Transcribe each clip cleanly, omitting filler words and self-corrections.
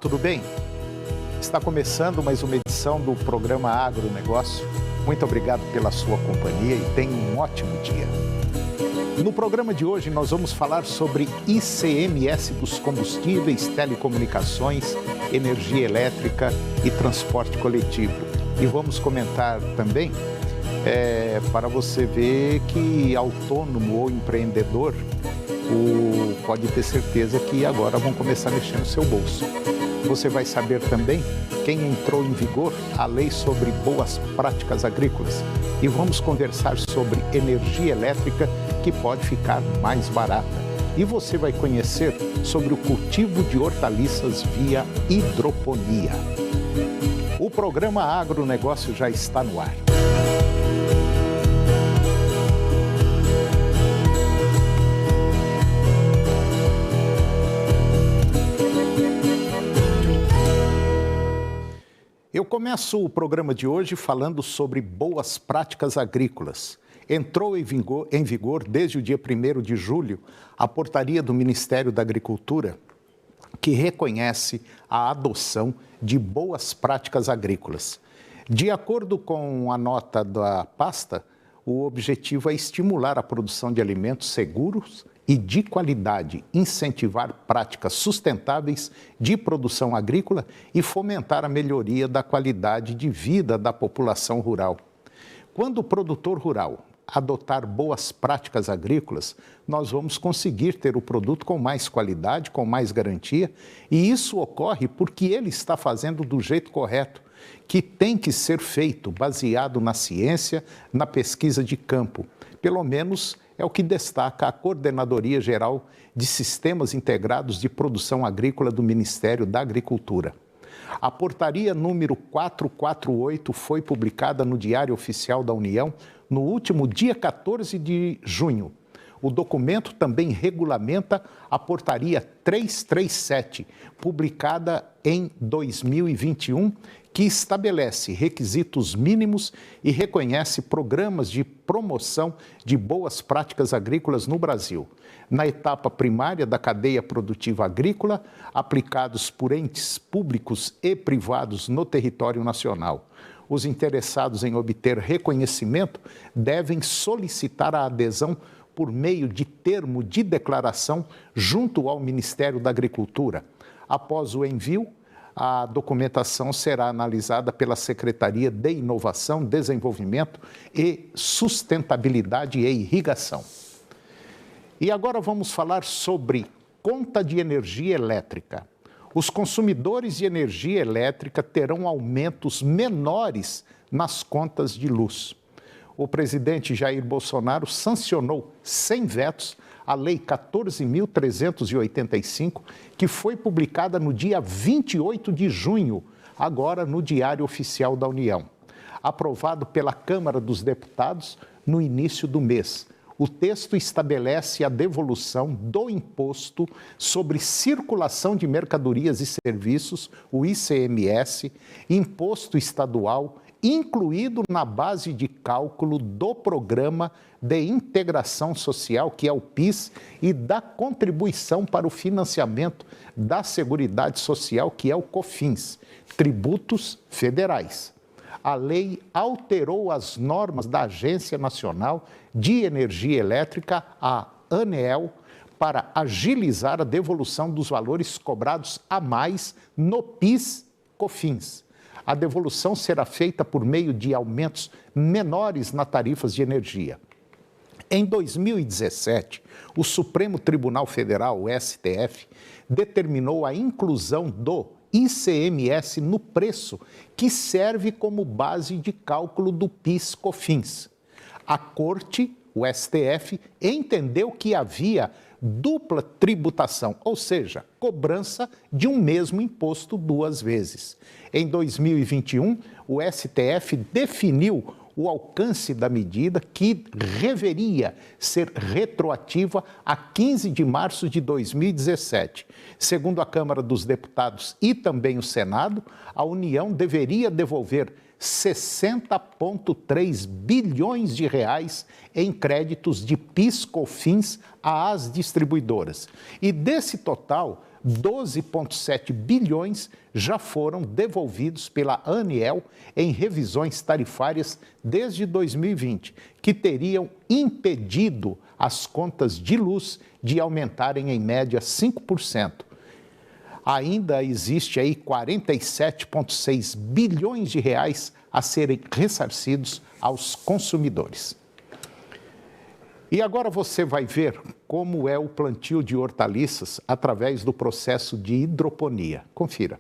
Tudo bem? Está começando mais uma edição do programa Agronegócio. Muito obrigado pela sua companhia e tenha um ótimo dia. No programa de hoje nós vamos falar sobre ICMS dos combustíveis, telecomunicações, energia elétrica e transporte coletivo. E vamos comentar também para você ver que autônomo ou empreendedor pode ter certeza que agora vão começar a mexer no seu bolso. Você vai saber também quem entrou em vigor a lei sobre boas práticas agrícolas. E vamos conversar sobre energia elétrica que pode ficar mais barata. E você vai conhecer sobre o cultivo de hortaliças via hidroponia. O programa Agronegócio já está no ar. Eu começo o programa de hoje falando sobre boas práticas agrícolas. Entrou em vigor desde o dia 1º de julho a portaria do Ministério da Agricultura que reconhece a adoção de boas práticas agrícolas. De acordo com a nota da pasta, o objetivo é estimular a produção de alimentos seguros e de qualidade, incentivar práticas sustentáveis de produção agrícola e fomentar a melhoria da qualidade de vida da população rural. Quando o produtor rural adotar boas práticas agrícolas, nós vamos conseguir ter o produto com mais qualidade, com mais garantia, e isso ocorre porque ele está fazendo do jeito correto, que tem que ser feito baseado na ciência, na pesquisa de campo. Pelo menos é o que destaca a Coordenadoria Geral de Sistemas Integrados de Produção Agrícola do Ministério da Agricultura. A portaria número 448 foi publicada no Diário Oficial da União no último dia 14 de junho. O documento também regulamenta a portaria 337, publicada em 2021, que estabelece requisitos mínimos e reconhece programas de promoção de boas práticas agrícolas no Brasil, na etapa primária da cadeia produtiva agrícola, aplicados por entes públicos e privados no território nacional. Os interessados em obter reconhecimento devem solicitar a adesão por meio de termo de declaração junto ao Ministério da Agricultura. Após o envio, a documentação será analisada pela Secretaria de Inovação, Desenvolvimento e Sustentabilidade e Irrigação. E agora vamos falar sobre conta de energia elétrica. Os consumidores de energia elétrica terão aumentos menores nas contas de luz. O presidente Jair Bolsonaro sancionou sem vetos a Lei 14.385, que foi publicada no dia 28 de junho, agora no Diário Oficial da União. Aprovado pela Câmara dos Deputados no início do mês. O texto estabelece a devolução do Imposto sobre Circulação de Mercadorias e Serviços, o ICMS, imposto estadual, incluído na base de cálculo do Programa de Integração Social, que é o PIS, e da Contribuição para o Financiamento da Seguridade Social, que é o COFINS, tributos federais. A lei alterou as normas da Agência Nacional de Energia Elétrica, a ANEEL, para agilizar a devolução dos valores cobrados a mais no PIS/COFINS. A devolução será feita por meio de aumentos menores nas tarifas de energia. Em 2017, o Supremo Tribunal Federal, o STF, determinou a inclusão do ICMS no preço, que serve como base de cálculo do PIS/COFINS. A Corte, o STF, entendeu que havia dupla tributação, ou seja, cobrança de um mesmo imposto duas vezes. Em 2021, o STF definiu o alcance da medida, que deveria ser retroativa a 15 de março de 2017. Segundo a Câmara dos Deputados e também o Senado, a União deveria devolver 60,3 bilhões de reais em créditos de PIS/COFINS às distribuidoras. E desse total, 12,7 bilhões já foram devolvidos pela Aniel em revisões tarifárias desde 2020, que teriam impedido as contas de luz de aumentarem em média 5%. Ainda existe aí 47,6 bilhões de reais a serem ressarcidos aos consumidores. E agora você vai ver como é o plantio de hortaliças através do processo de hidroponia. Confira.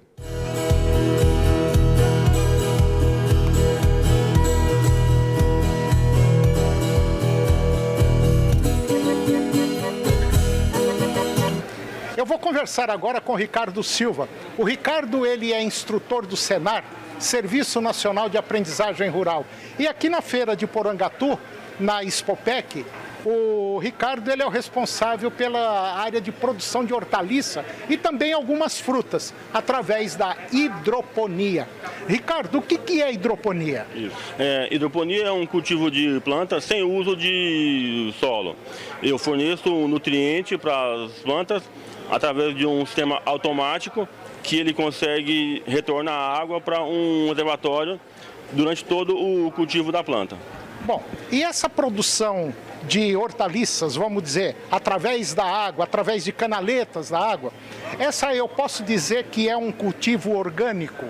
Eu vou conversar agora com o Ricardo Silva. O Ricardo, ele é instrutor do Senar, Serviço Nacional de Aprendizagem Rural. E aqui na feira de Porangatu, na Expopec, o Ricardo, ele é o responsável pela área de produção de hortaliça e também algumas frutas, através da hidroponia. Ricardo, o que é hidroponia? Isso. Hidroponia é um cultivo de plantas sem uso de solo. Eu forneço nutriente para as plantas através de um sistema automático que ele consegue retornar a água para um reservatório durante todo o cultivo da planta. Bom, e essa produção de hortaliças, vamos dizer, através da água, através de canaletas da água, essa eu posso dizer que é um cultivo orgânico?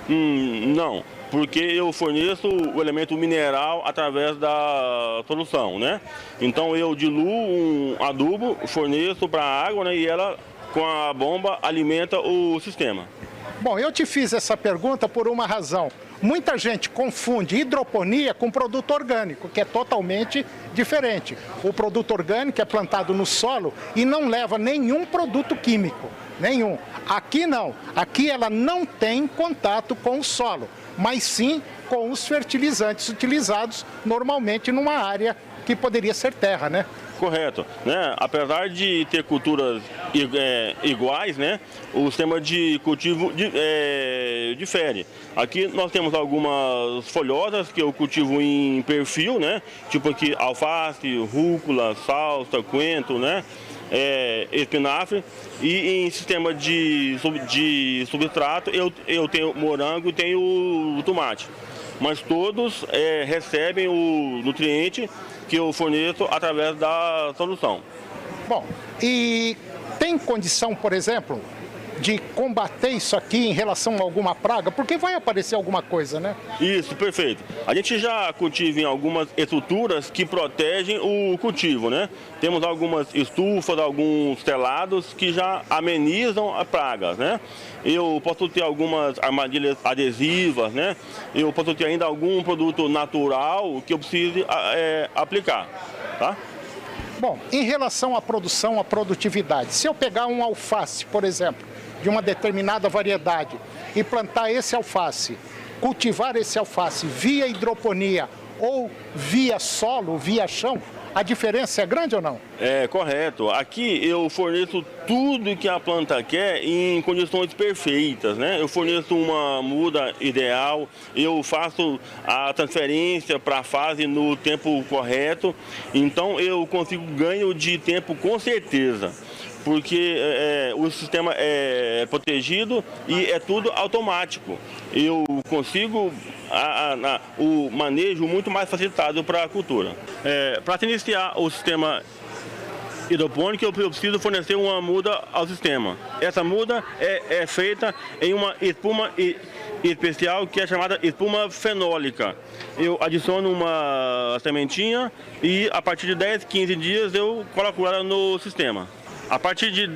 Não, porque eu forneço o elemento mineral através da solução, né? Então eu diluo um adubo, forneço para a água, né, e ela, com a bomba, alimenta o sistema. Bom, eu te fiz essa pergunta por uma razão. Muita gente confunde hidroponia com produto orgânico, que é totalmente diferente. O produto orgânico é plantado no solo e não leva nenhum produto químico, nenhum. Aqui não, aqui ela não tem contato com o solo, mas sim com os fertilizantes utilizados normalmente numa área que poderia ser terra, né? Correto, né? Apesar de ter culturas iguais, né? O sistema de cultivo difere. Aqui nós temos algumas folhosas que eu cultivo em perfil, né? Tipo aqui alface, rúcula, salsa, coentro, né? Espinafre. E em sistema de substrato eu tenho morango e tenho tomate. Mas todos recebem o nutriente que eu forneço através da solução. Bom, e tem condição, por exemplo, de combater isso aqui em relação a alguma praga? Porque vai aparecer alguma coisa, né? Isso, perfeito. A gente já cultiva em algumas estruturas que protegem o cultivo, né? Temos algumas estufas, alguns telados que já amenizam as pragas, né? Eu posso ter algumas armadilhas adesivas, né? Eu posso ter ainda algum produto natural que eu precise aplicar, tá? Bom, em relação à produção, à produtividade, se eu pegar um alface, por exemplo, de uma determinada variedade e plantar esse alface, cultivar esse alface via hidroponia ou via solo, via chão, a diferença é grande ou não? É correto. Aqui eu forneço tudo que a planta quer em condições perfeitas, né? Eu forneço uma muda ideal, eu faço a transferência para a fase no tempo correto, então eu consigo ganho de tempo com certeza. Porque o sistema é protegido e é tudo automático. Eu consigo o manejo muito mais facilitado para a cultura. Para iniciar o sistema hidropônico, eu preciso fornecer uma muda ao sistema. Essa muda é feita em uma espuma especial que é chamada espuma fenólica. Eu adiciono uma sementinha e a partir de 10, 15 dias eu coloco ela no sistema. A partir de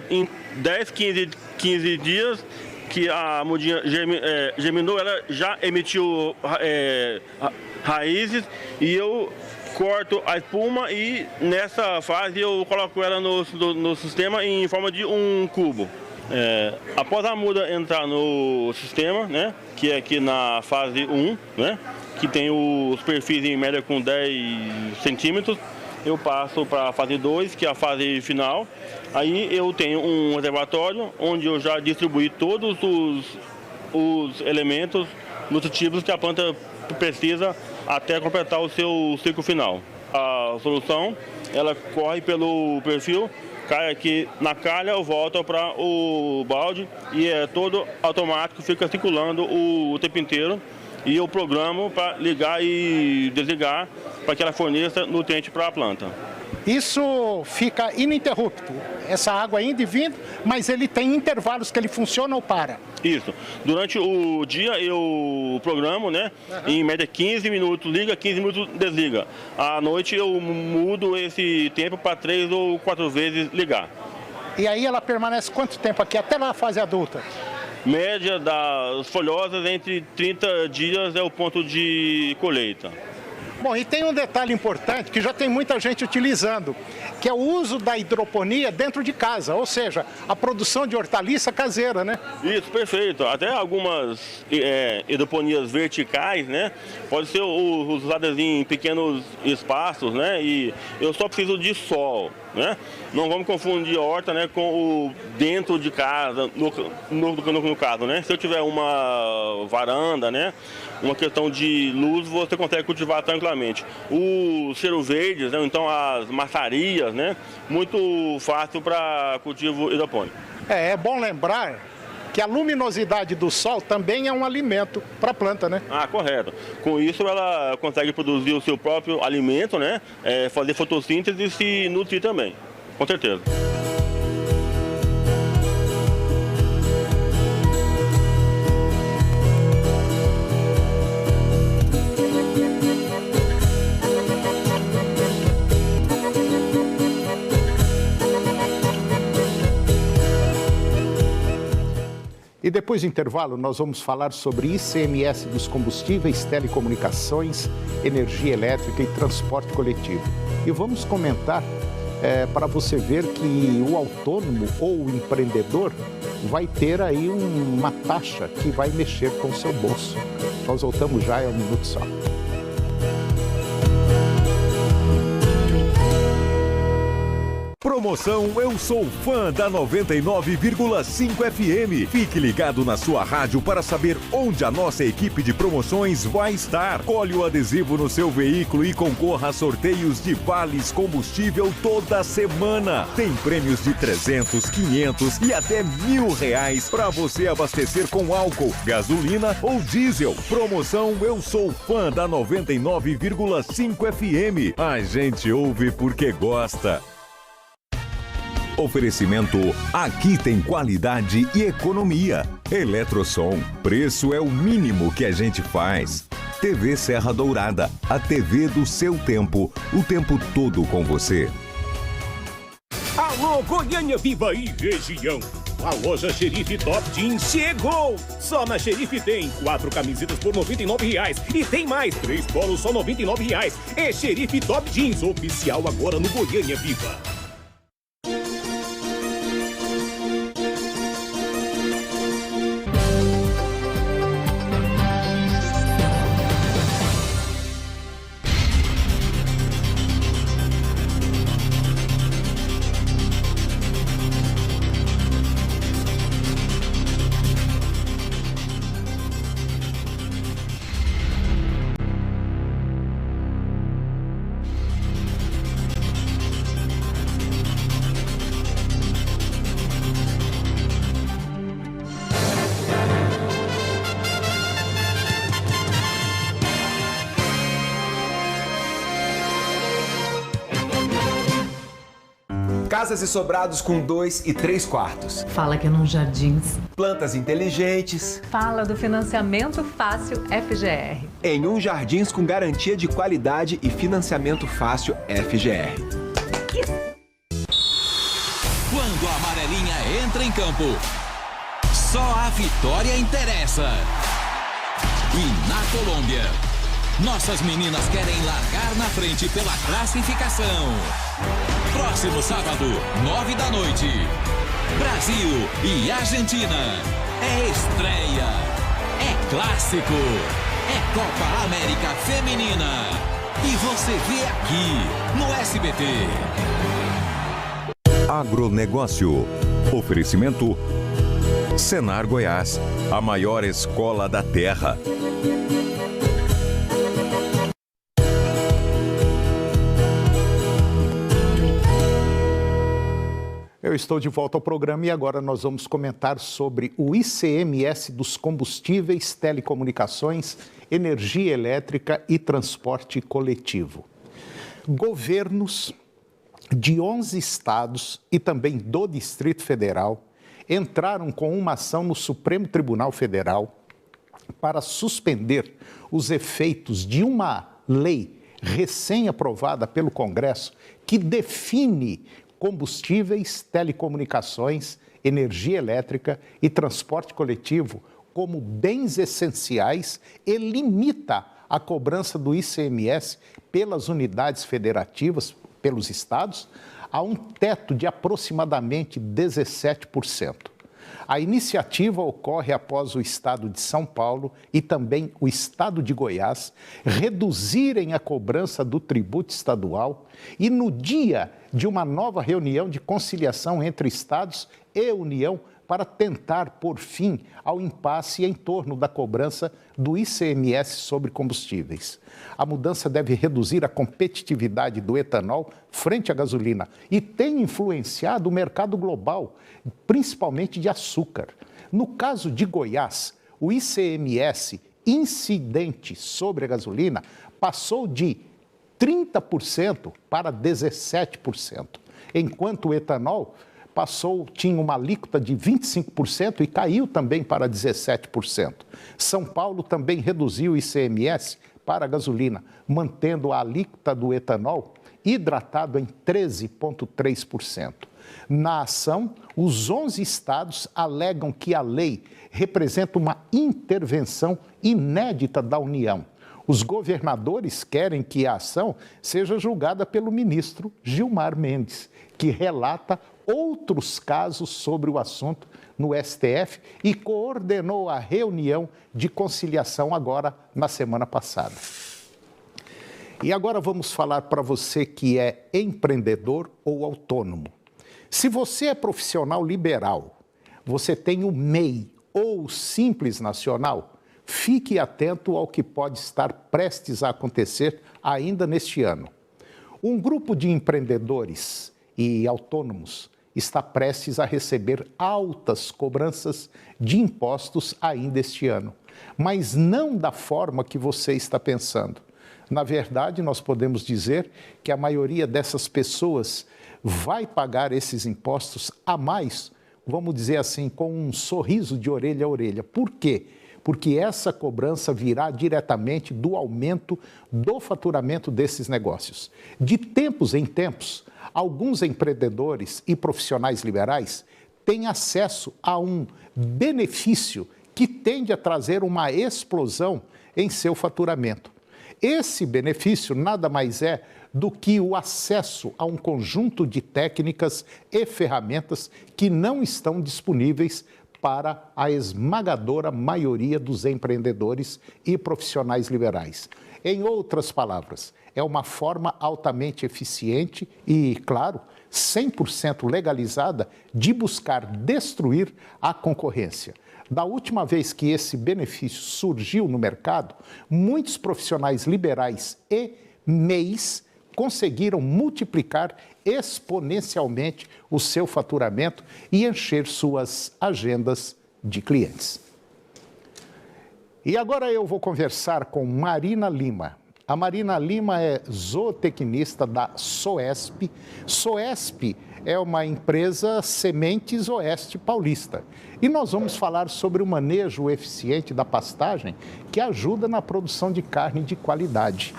10, 15 dias que a mudinha germinou, ela já emitiu raízes e eu corto a espuma e nessa fase eu coloco ela no sistema em forma de um cubo. Após a muda entrar no sistema, né, que é aqui na fase 1, né, que tem os perfis em média com 10 centímetros, eu passo para a fase 2, que é a fase final. Aí eu tenho um reservatório onde eu já distribuí todos os elementos nutritivos que a planta precisa até completar o seu ciclo final. a solução, ela corre pelo perfil, cai aqui na calha, volta para o balde e é todo automático, fica circulando o tempo inteiro. E eu programo para ligar e desligar para que ela forneça nutriente para a planta. Isso fica ininterrupto, essa água indo e vindo, mas ele tem intervalos que ele funciona ou para? Isso. Durante o dia eu programo, né? Em média 15 minutos liga, 15 minutos desliga. À noite eu mudo esse tempo para 3 ou 4 vezes ligar. E aí ela permanece quanto tempo aqui, até na fase adulta? Média das folhosas entre 30 dias é o ponto de colheita. Bom, e tem um detalhe importante que já tem muita gente utilizando, que é o uso da hidroponia dentro de casa, ou seja, a produção de hortaliça caseira, né? Isso, perfeito. Até algumas hidroponias verticais, né? Pode ser usadas em pequenos espaços, né? E eu só preciso de sol, né? Não vamos confundir horta, né, com o dentro de casa, no caso, né? Se eu tiver uma varanda, né? Uma questão de luz, você consegue cultivar tranquilamente. Os cheiro verdes, né? Então as maçarias, né? Muito fácil para cultivo hidropônico. É bom lembrar que a luminosidade do sol também é um alimento para a planta, né? Ah, correto. Com isso ela consegue produzir o seu próprio alimento, né? Fazer fotossíntese e se nutrir também, com certeza. E depois do intervalo, nós vamos falar sobre ICMS dos combustíveis, telecomunicações, energia elétrica e transporte coletivo. E vamos comentar para você ver que o autônomo ou o empreendedor vai ter aí uma taxa que vai mexer com o seu bolso. Nós voltamos já, é um minuto só. Promoção Eu Sou Fã da 99,5 FM. Fique ligado na sua rádio para saber onde a nossa equipe de promoções vai estar. Colhe o adesivo no seu veículo e concorra a sorteios de vales combustível toda semana. Tem prêmios de 300, 500 e até R$1.000 para você abastecer com álcool, gasolina ou diesel. Promoção Eu Sou Fã da 99,5 FM. A gente ouve porque gosta. Oferecimento, aqui tem qualidade e economia. Eletrosom, preço é o mínimo que a gente faz. TV Serra Dourada, a TV do seu tempo, o tempo todo com você. Alô, Goiânia Viva e região. A loja Xerife Top Jeans chegou! Só na Xerife tem 4 camisetas por R$99 e tem mais 3 polos só R$99. É Xerife Top Jeans, oficial agora no Goiânia Viva. Casas e sobrados com 2 e 3 quartos. Fala que é num Jardins. Plantas inteligentes. Fala do financiamento fácil FGR. Em um Jardins com garantia de qualidade e financiamento fácil FGR. Quando a amarelinha entra em campo, só a vitória interessa. E na Colômbia, nossas meninas querem largar na frente pela classificação. Próximo sábado, 9 da noite. Brasil e Argentina. É estreia. É clássico. É Copa América Feminina. E você vê aqui, no SBT. Agronegócio. Oferecimento Senar Goiás, a maior escola da terra. Eu estou de volta ao programa e agora nós vamos comentar sobre o ICMS dos combustíveis, telecomunicações, energia elétrica e transporte coletivo. Governos de 11 estados e também do Distrito Federal entraram com uma ação no Supremo Tribunal Federal para suspender os efeitos de uma lei recém-aprovada pelo Congresso que define combustíveis, telecomunicações, energia elétrica e transporte coletivo como bens essenciais e limita a cobrança do ICMS pelas unidades federativas, pelos estados, a um teto de aproximadamente 17%. A iniciativa ocorre após o estado de São Paulo e também o estado de Goiás reduzirem a cobrança do tributo estadual e no dia de uma nova reunião de conciliação entre estados e União para tentar pôr fim ao impasse em torno da cobrança do ICMS sobre combustíveis. A mudança deve reduzir a competitividade do etanol frente à gasolina e tem influenciado o mercado global, principalmente de açúcar. No caso de Goiás, o ICMS incidente sobre a gasolina passou de 30% para 17%, enquanto o etanol tinha uma alíquota de 25% e caiu também para 17%. São Paulo também reduziu o ICMS para a gasolina, mantendo a alíquota do etanol hidratado em 13,3%. Na ação, os 11 estados alegam que a lei representa uma intervenção inédita da União. Os governadores querem que a ação seja julgada pelo ministro Gilmar Mendes, que relata outros casos sobre o assunto no STF e coordenou a reunião de conciliação agora na semana passada. E agora vamos falar para você que é empreendedor ou autônomo. Se você é profissional liberal, você tem o MEI ou o Simples Nacional, fique atento ao que pode estar prestes a acontecer ainda neste ano. Um grupo de empreendedores e autônomos está prestes a receber altas cobranças de impostos ainda este ano, mas não da forma que você está pensando. Na verdade, nós podemos dizer que a maioria dessas pessoas vai pagar esses impostos a mais, vamos dizer assim, com um sorriso de orelha a orelha. Por quê? Porque essa cobrança virá diretamente do aumento do faturamento desses negócios. De tempos em tempos, alguns empreendedores e profissionais liberais têm acesso a um benefício que tende a trazer uma explosão em seu faturamento. Esse benefício nada mais é do que o acesso a um conjunto de técnicas e ferramentas que não estão disponíveis para a esmagadora maioria dos empreendedores e profissionais liberais. Em outras palavras, é uma forma altamente eficiente e, claro, 100% legalizada de buscar destruir a concorrência. Da última vez que esse benefício surgiu no mercado, muitos profissionais liberais e MEIs conseguiram multiplicar exponencialmente o seu faturamento e encher suas agendas de clientes. E agora eu vou conversar com Marina Lima. A Marina Lima é zootecnista da Soesp. Soesp é uma empresa Sementes Oeste Paulista. E nós vamos falar sobre o manejo eficiente da pastagem que ajuda na produção de carne de qualidade.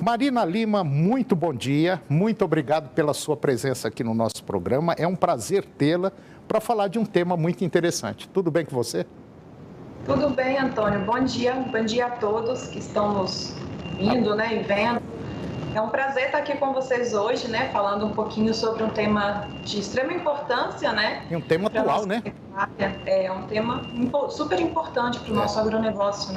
Marina Lima, muito bom dia, muito obrigado pela sua presença aqui no nosso programa. É um prazer tê-la para falar de um tema muito interessante. Tudo bem com você? Tudo bem, Antônio. Bom dia a todos que estão nos vindo, e vendo. É um prazer estar aqui com vocês hoje, falando um pouquinho sobre um tema de extrema importância, E um tema atual, né? É um tema super importante para o nosso agronegócio,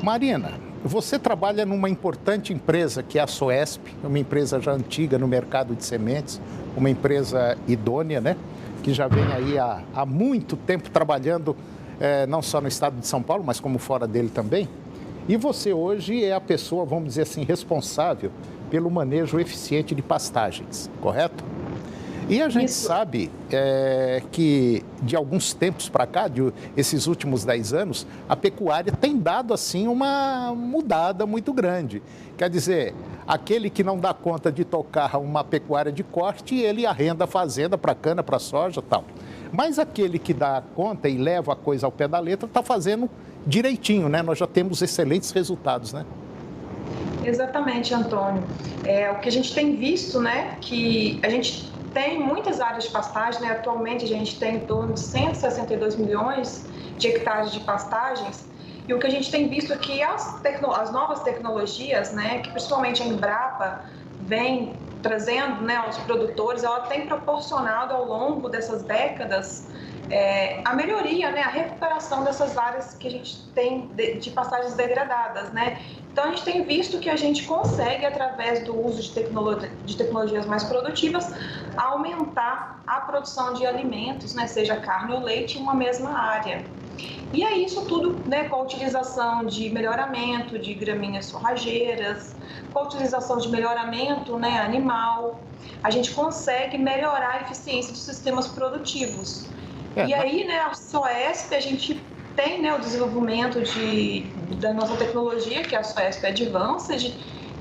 Marina, você trabalha numa importante empresa que é a Soesp, uma empresa já antiga no mercado de sementes, uma empresa idônea, que já vem aí há muito tempo trabalhando, não só no estado de São Paulo, mas como fora dele também. E você hoje é a pessoa, vamos dizer assim, responsável pelo manejo eficiente de pastagens, correto? E a gente sabe que de alguns tempos para cá, esses últimos 10 anos, a pecuária tem dado assim uma mudada muito grande. Quer dizer, aquele que não dá conta de tocar uma pecuária de corte, ele arrenda a fazenda para cana, para soja e tal. Mas aquele que dá conta e leva a coisa ao pé da letra está fazendo direitinho, né? Nós já temos excelentes resultados, né? Exatamente, Antônio. O que a gente tem visto, né, que a gente tem muitas áreas de pastagem, né? Atualmente a gente tem em torno de 162 milhões de hectares de pastagens, e o que a gente tem visto é que as novas tecnologias, né, que principalmente a Embrapa vem trazendo, né, aos produtores, ela tem proporcionado ao longo dessas décadas a melhoria, né, a recuperação dessas áreas que a gente tem de pastagens degradadas, né? Então, a gente tem visto que a gente consegue, através do uso de tecnologias mais produtivas, aumentar a produção de alimentos, né, seja carne ou leite, em uma mesma área. E é isso tudo, né, com a utilização de melhoramento de gramíneas forrageiras, com a utilização de melhoramento, né, animal, a gente consegue melhorar a eficiência dos sistemas produtivos. E aí, né, a SOESP, a gente tem, né, o desenvolvimento da nossa tecnologia, que é a SOESP Advanced,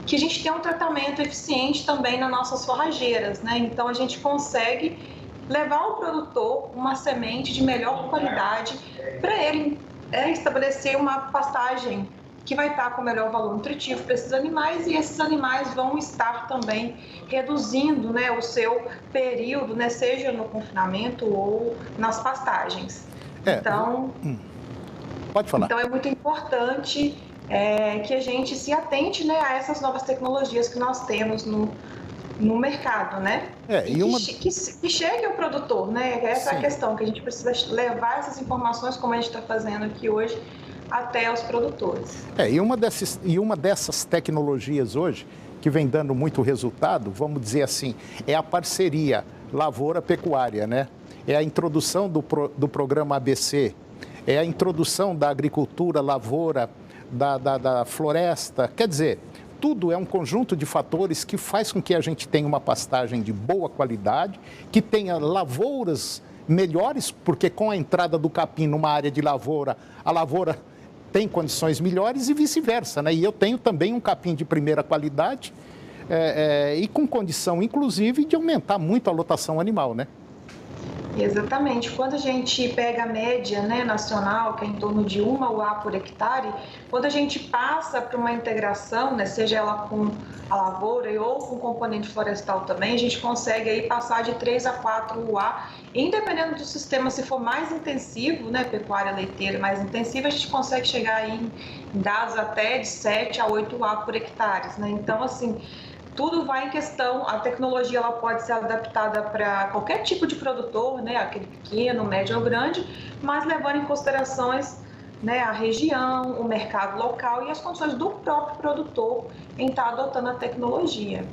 que a gente tem um tratamento eficiente também nas nossas forrageiras, né? Então, a gente consegue levar ao produtor uma semente de melhor qualidade para ele estabelecer uma pastagem que vai estar com melhor valor nutritivo para esses animais, e esses animais vão estar também reduzindo, né, o seu período, né, seja no confinamento ou nas pastagens. Então, pode falar. Então é muito importante que a gente se atente, né, a essas novas tecnologias que nós temos no mercado, né? Que chegue ao produtor, né? Essa é a questão, que a gente precisa levar essas informações, como a gente está fazendo aqui hoje, até os produtores. E uma dessas tecnologias hoje, que vem dando muito resultado, vamos dizer assim, é a parceria lavoura-pecuária, né? É a introdução do programa ABC, é a introdução da agricultura, lavoura, da floresta. Quer dizer, tudo é um conjunto de fatores que faz com que a gente tenha uma pastagem de boa qualidade, que tenha lavouras melhores, porque com a entrada do capim numa área de lavoura, a lavoura tem condições melhores e vice-versa, né? E eu tenho também um capim de primeira qualidade e com condição, inclusive, de aumentar muito a lotação animal, né? Exatamente. Quando a gente pega a média, né, nacional, que é em torno de 1 UA por hectare, quando a gente passa para uma integração, né, seja ela com a lavoura ou com componente florestal também, a gente consegue aí passar de 3 a 4 UA. Independendo do sistema, se for mais intensivo, né, pecuária leiteira mais intensiva, a gente consegue chegar aí em dados até de 7 a 8 UA por hectare, né? Então, assim, tudo vai em questão, a tecnologia ela pode ser adaptada para qualquer tipo de produtor, né, aquele pequeno, médio ou grande, mas levando em considerações, né, a região, o mercado local e as condições do próprio produtor em estar adotando a tecnologia.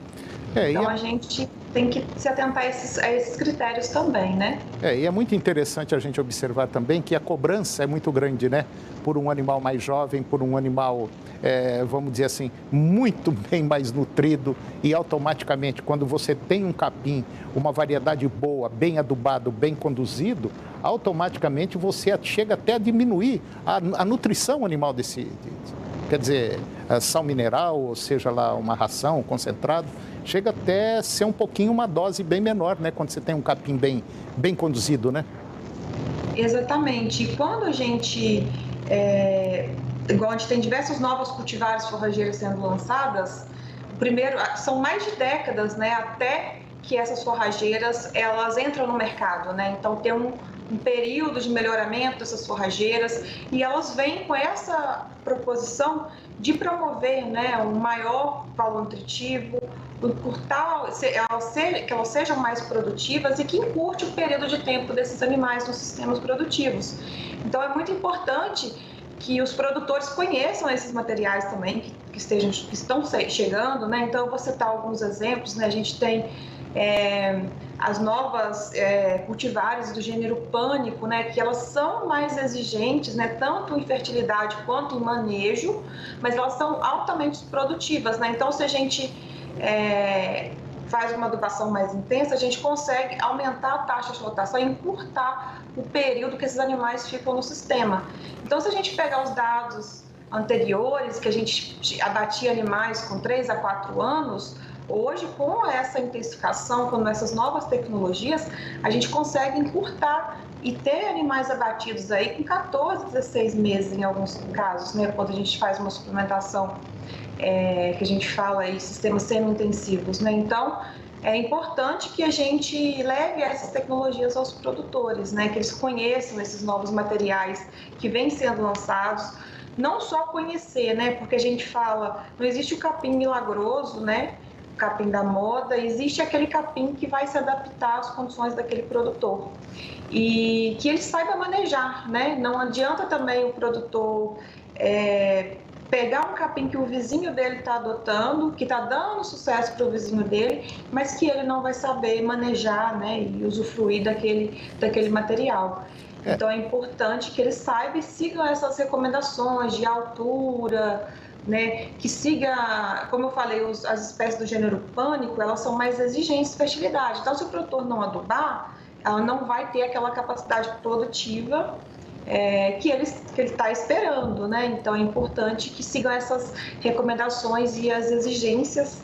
Então, a gente tem que se atentar a esses critérios também, né? E é muito interessante a gente observar também que a cobrança é muito grande, né? Por um animal mais jovem, por um animal, vamos dizer assim, muito bem mais nutrido, e automaticamente, quando você tem um capim, uma variedade boa, bem adubado, bem conduzido, automaticamente você chega até a diminuir a nutrição animal quer dizer, sal mineral, ou seja lá, uma ração, concentrado, chega até a ser um pouquinho uma dose bem menor, né? Quando você tem um capim bem conduzido, né? Exatamente. E quando a gente, igual a gente tem diversas novas cultivares forrageiras sendo lançadas, primeiro, são mais de décadas, né? Até que essas forrageiras, elas entram no mercado, né? Então, tem um período de melhoramento dessas forrageiras, e elas vêm com essa proposição de promover, né, um maior valor nutritivo, que elas sejam mais produtivas e que encurte o período de tempo desses animais nos sistemas produtivos. Então, é muito importante que os produtores conheçam esses materiais também, que estão chegando, né? Então, eu vou citar alguns exemplos, né? A gente tem as novas cultivares do gênero pânico, né, que elas são mais exigentes, né, tanto em fertilidade quanto em manejo, mas elas são altamente produtivas, né? Então, se a gente faz uma adubação mais intensa, a gente consegue aumentar a taxa de rotação e encurtar o período que esses animais ficam no sistema. Então, se a gente pegar os dados anteriores, que a gente abatia animais com 3 a 4 anos, hoje, com essa intensificação, com essas novas tecnologias, a gente consegue encurtar e ter animais abatidos aí com 14, 16 meses em alguns casos, né? Quando a gente faz uma suplementação, que a gente fala aí, sistemas semi-intensivos, né? Então, é importante que a gente leve essas tecnologias aos produtores, né? Que eles conheçam esses novos materiais que vêm sendo lançados. Não só conhecer, né? Porque a gente fala, não existe o capim milagroso, né? O capim da moda, existe aquele capim que vai se adaptar às condições daquele produtor. E que ele saiba manejar, né? Não adianta também o produtor pegar um capim que o vizinho dele está adotando, que está dando sucesso para o vizinho dele, mas que ele não vai saber manejar, né? E usufruir daquele material. Então é importante que eles saibam e sigam essas recomendações de altura, né? Que siga, como eu falei, as espécies do gênero pânico, elas são mais exigentes de fertilidade. Então, se o produtor não adubar, ela não vai ter aquela capacidade produtiva que ele está esperando, né? Então é importante que sigam essas recomendações e as exigências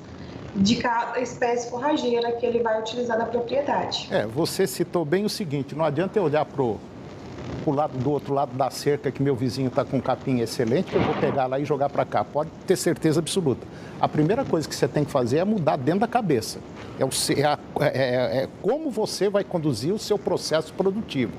de cada espécie forrageira que ele vai utilizar na propriedade. Você citou bem o seguinte, não adianta eu olhar pro lado do outro lado da cerca que meu vizinho está com um capim excelente, que eu vou pegar lá e jogar para cá. Pode ter certeza absoluta. A primeira coisa que você tem que fazer é mudar dentro da cabeça. Como você vai conduzir o seu processo produtivo.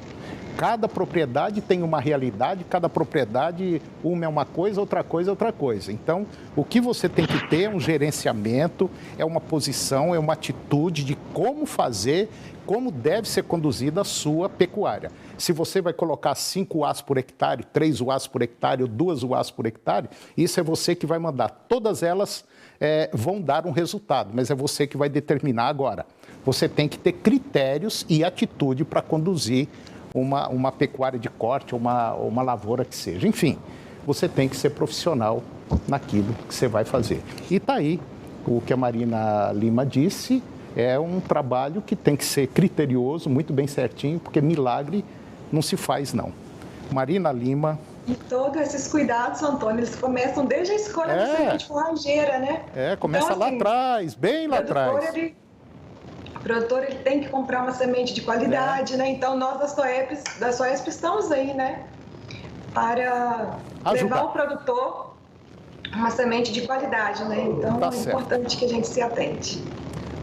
Cada propriedade tem uma realidade, cada propriedade, uma é uma coisa, outra coisa é outra coisa. Então, o que você tem que ter é um gerenciamento, é uma posição, é uma atitude de como fazer, como deve ser conduzida a sua pecuária. Se você vai colocar 5 UAs por hectare, 3 UAs por hectare ou 2 UAs por hectare, isso é você que vai mandar. Todas elas vão dar um resultado, mas é você que vai determinar agora. Você tem que ter critérios e atitude para conduzir uma pecuária de corte ou uma lavoura que seja. Enfim, você tem que ser profissional naquilo que você vai fazer. E está aí o que a Marina Lima disse, é um trabalho que tem que ser criterioso, muito bem certinho, porque milagre não se faz, não. Marina Lima... E todos esses cuidados, Antônio, eles começam desde a escolha da semente forrageira, né? Começa então, assim, lá atrás, bem lá atrás. O produtor ele tem que comprar uma semente de qualidade, né? Então, nós da Soesp estamos aí, né? Para levar ao produtor uma semente de qualidade, né? Então, é importante que a gente se atente.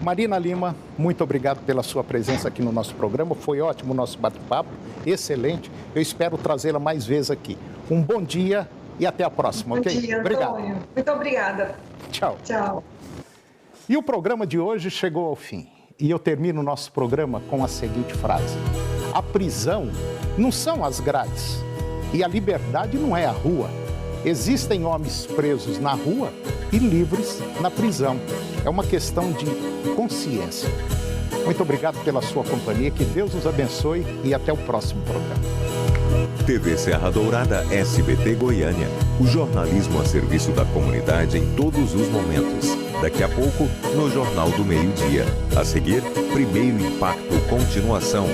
Marina Lima, muito obrigado pela sua presença aqui no nosso programa. Foi ótimo o nosso bate-papo, excelente. Eu espero trazê-la mais vezes aqui. Um bom dia e até a próxima, ok? Bom dia, obrigado. Antônio. Muito obrigada. Tchau. Tchau. E o programa de hoje chegou ao fim. E eu termino o nosso programa com a seguinte frase: a prisão não são as grades e a liberdade não é a rua. Existem homens presos na rua e livres na prisão. É uma questão de consciência. Muito obrigado pela sua companhia, que Deus nos abençoe e até o próximo programa. TV Serra Dourada, SBT Goiânia. O jornalismo a serviço da comunidade em todos os momentos. Daqui a pouco, no Jornal do Meio-Dia. A seguir, Primeiro Impacto, continuação.